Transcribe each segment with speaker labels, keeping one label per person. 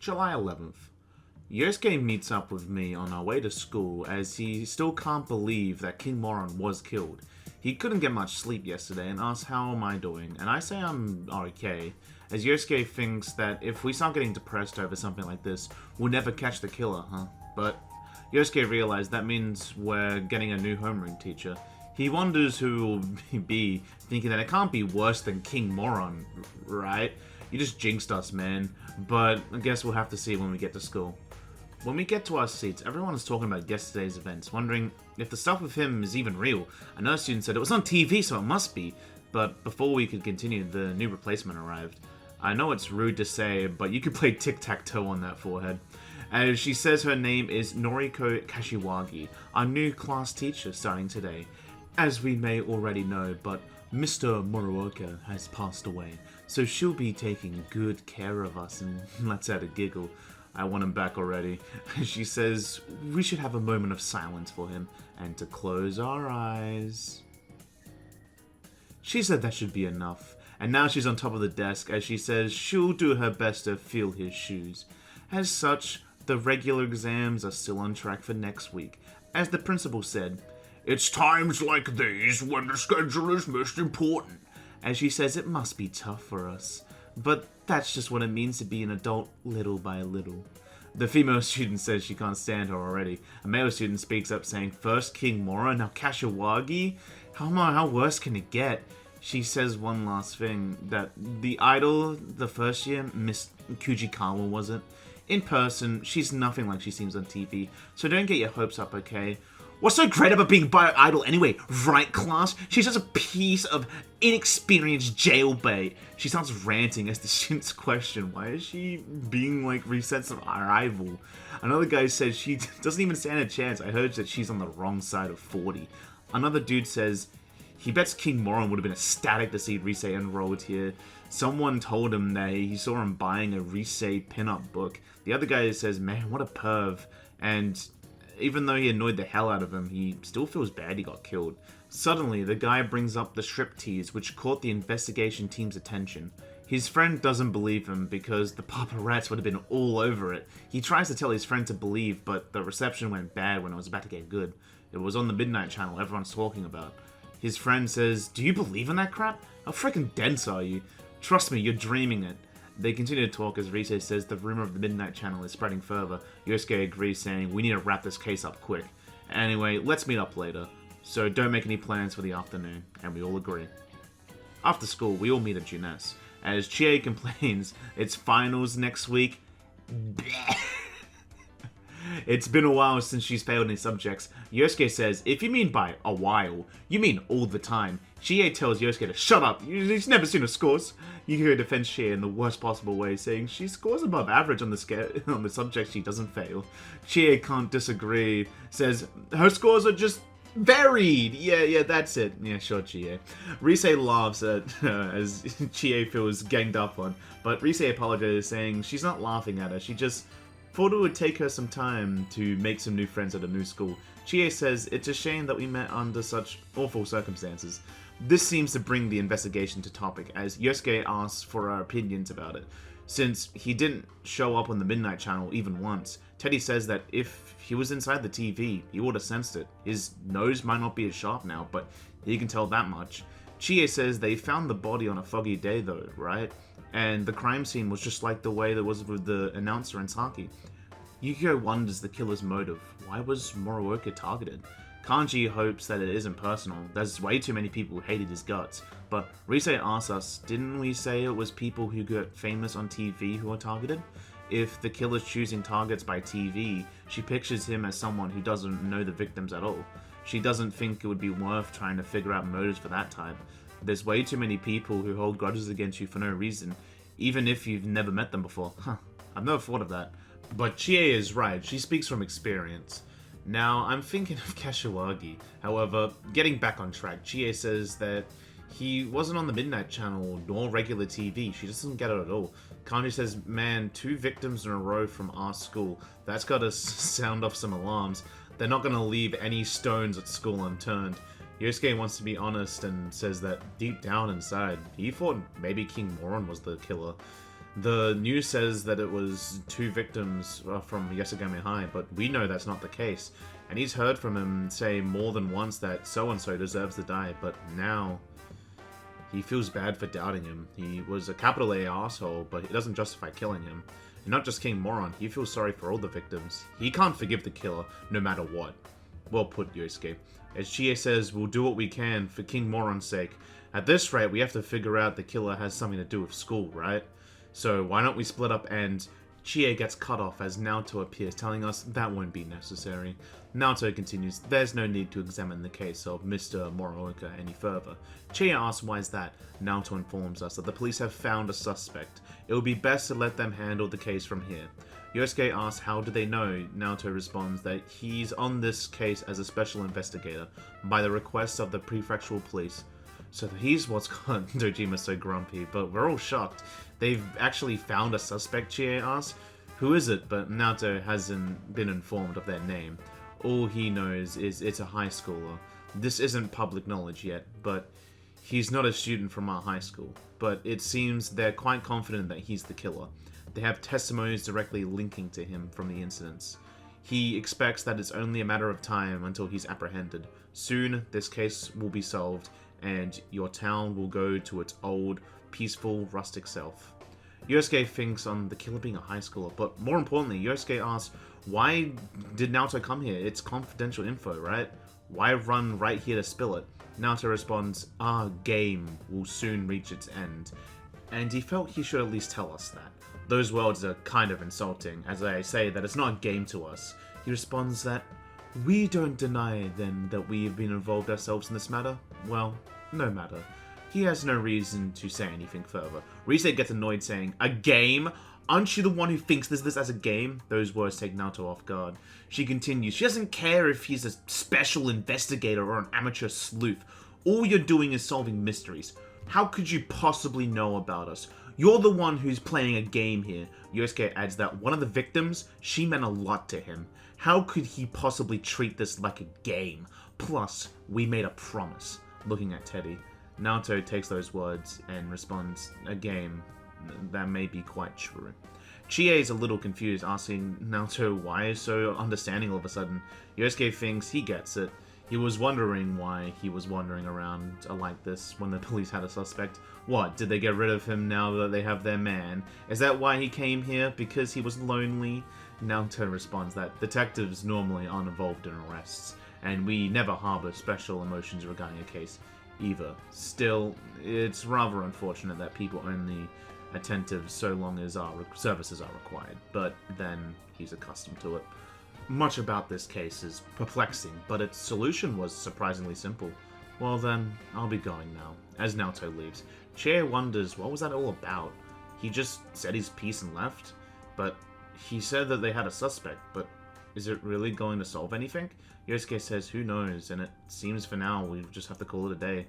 Speaker 1: July 11th. Yosuke meets up with me on our way to school as he still can't believe that King Moron was killed. He couldn't get much sleep yesterday and asks how am I doing, and I say I'm okay, as Yosuke thinks that if we start getting depressed over something like this, we'll never catch the killer, huh? But Yosuke realized that means we're getting a new homeroom teacher. He wonders who will be, thinking that it can't be worse than King Moron, right? You just jinxed us, man. But I guess we'll have to see when we get to school. When we get to our seats, everyone is talking about yesterday's events, wondering if the stuff with him is even real. Another student said it was on TV, so it must be. But before we could continue, the new replacement arrived. I know it's rude to say, but you could play tic-tac-toe on that forehead. As she says her name is Noriko Kashiwagi, our new class teacher starting today. As we may already know, but Mr. Moroka has passed away, so she'll be taking good care of us, and let's add a giggle. I want him back already. She says we should have a moment of silence for him, and to close our eyes. She said that should be enough, and now she's on top of the desk as she says she'll do her best to fill his shoes. As such, the regular exams are still on track for next week. As the principal said, "It's times like these when the schedule is most important." As she says it must be tough for us. But that's just what it means to be an adult little by little. The female student says she can't stand her already. A male student speaks up saying, "First King Mora, now Kashiwagi? How worse can it get?" She says one last thing, that the idol the first year, Miss Kujikawa, was it? In person, she's nothing like she seems on TV, so don't get your hopes up, okay? What's so great about being bio idol anyway, right, class? She's just a piece of inexperienced jailbait. She starts ranting as the students question, why is she being like Reset's rival? Another guy says she doesn't even stand a chance. I heard that she's on the wrong side of 40. Another dude says he bets King Moron would have been ecstatic to see Rise enrolled here. Someone told him that he saw him buying a Rise pinup book. The other guy says, man, what a perv. And even though he annoyed the hell out of him, he still feels bad he got killed. Suddenly, the guy brings up the striptease, which caught the investigation team's attention. His friend doesn't believe him because the paparazzi would have been all over it. He tries to tell his friend to believe, but the reception went bad when it was about to get good. It was on the Midnight Channel everyone's talking about. His friend says, "Do you believe in that crap? How freaking dense are you? Trust me, you're dreaming it." They continue to talk as Rise says the rumor of the Midnight Channel is spreading further. Yosuke agrees, saying, "We need to wrap this case up quick. Anyway, let's meet up later. So don't make any plans for the afternoon," and we all agree. After school, we all meet at Juness. As Chie complains, it's finals next week. It's been a while since she's failed any subjects. Yosuke says, if you mean by a while, you mean all the time. Chie tells Yosuke to shut up, he's never seen her scores. You hear her defend Chie in the worst possible way, saying she scores above average on the subjects she doesn't fail. Chie can't disagree, says her scores are just varied. Yeah, that's it. Yeah, sure, Chie. Rise laughs at as Chie feels ganged up on, but Rise apologizes, saying she's not laughing at her, she just thought it would take her some time to make some new friends at a new school. Chie says it's a shame that we met under such awful circumstances. This seems to bring the investigation to topic, as Yosuke asks for our opinions about it. Since he didn't show up on the Midnight Channel even once, Teddy says that if he was inside the TV, he would have sensed it. His nose might not be as sharp now, but he can tell that much. Chie says they found the body on a foggy day though, right? And the crime scene was just like the way there was with the announcer and Saki. Yukio wonders the killer's motive. Why was Moroka targeted? Kanji hopes that it isn't personal. There's way too many people who hated his guts. But Rise asks us, didn't we say it was people who got famous on TV who are targeted? If the killer's choosing targets by TV, she pictures him as someone who doesn't know the victims at all. She doesn't think it would be worth trying to figure out motives for that type. There's way too many people who hold grudges against you for no reason, even if you've never met them before. I've never thought of that. But Chie is right, she speaks from experience. Now, I'm thinking of Kashiwagi. However, getting back on track, Chie says that he wasn't on the Midnight Channel nor regular TV. She doesn't get it at all. Kanji says, man, 2 victims in a row from our school. That's gotta sound off some alarms. They're not gonna leave any stones at school unturned. Yosuke wants to be honest and says that deep down inside, he thought maybe King Moron was the killer. The news says that it was 2 victims from Yasogami High, but we know that's not the case. And he's heard from him say more than once that so-and-so deserves to die, but now he feels bad for doubting him. He was a capital A asshole, but it doesn't justify killing him. And not just King Moron, he feels sorry for all the victims. He can't forgive the killer, no matter what. Well put, Yosuke. As Chie says, we'll do what we can for King Moron's sake. At this rate, we have to figure out the killer has something to do with school, right? So why don't we split up, and Chie gets cut off as Naoto appears, telling us that won't be necessary. Naoto continues, there's no need to examine the case of Mr. Morooka any further. Chie asks why is that. Naoto informs us that the police have found a suspect. It would be best to let them handle the case from here. Yosuke asks how do they know. Naoto responds that he's on this case as a special investigator, by the request of the prefectural police. So he's what's got Dojima so grumpy, but we're all shocked. They've actually found a suspect, Chie asks. Who is it? But Naoto hasn't been informed of their name. All he knows is it's a high schooler. This isn't public knowledge yet, but he's not a student from our high school. But it seems they're quite confident that he's the killer. They have testimonies directly linking to him from the incidents. He expects that it's only a matter of time until he's apprehended. Soon, this case will be solved, and your town will go to its old, peaceful, rustic self. Yosuke thinks on the killer being a high schooler, but more importantly, Yosuke asks, why did Naoto come here? It's confidential info, right? Why run right here to spill it? Naoto responds, our game will soon reach its end. And he felt he should at least tell us that. Those words are kind of insulting, as I say that it's not a game to us. He responds that, we don't deny then that we have been involved ourselves in this matter. Well, no matter. He has no reason to say anything further. Rise gets annoyed saying, a game? Aren't you the one who thinks this as a game? Those words take Naoto off guard. She continues, she doesn't care if he's a special investigator or an amateur sleuth. All you're doing is solving mysteries. How could you possibly know about us? You're the one who's playing a game here. Yosuke adds that one of the victims, she meant a lot to him. How could he possibly treat this like a game? Plus, we made a promise. Looking at Teddy, Naoto takes those words and responds, a game. That may be quite true. Chie is a little confused, asking Naoto why he's so understanding all of a sudden. Yosuke thinks he gets it. He was wondering why he was wandering around like this when the police had a suspect. What, did they get rid of him now that they have their man? Is that why he came here? Because he was lonely? Naoto responds that detectives normally aren't involved in arrests, and we never harbor special emotions regarding a case either. Still, it's rather unfortunate that people only attentive so long as our services are required, but then he's accustomed to it. Much about this case is perplexing, but its solution was surprisingly simple. Well then, I'll be going now. As Naoto leaves, Chie wonders what was that all about? He just said his piece and left? But he said that they had a suspect, but is it really going to solve anything? Yosuke says who knows, and it seems for now we just have to call it a day.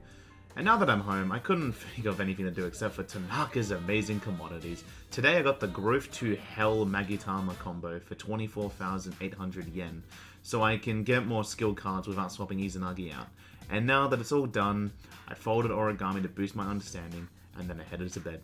Speaker 1: And now that I'm home, I couldn't think of anything to do except for Tanaka's amazing commodities. Today I got the Growth to Hell Magitama combo for 24,800 yen, so I can get more skill cards without swapping Izanagi out. And now that it's all done, I folded origami to boost my understanding, and then I headed to bed.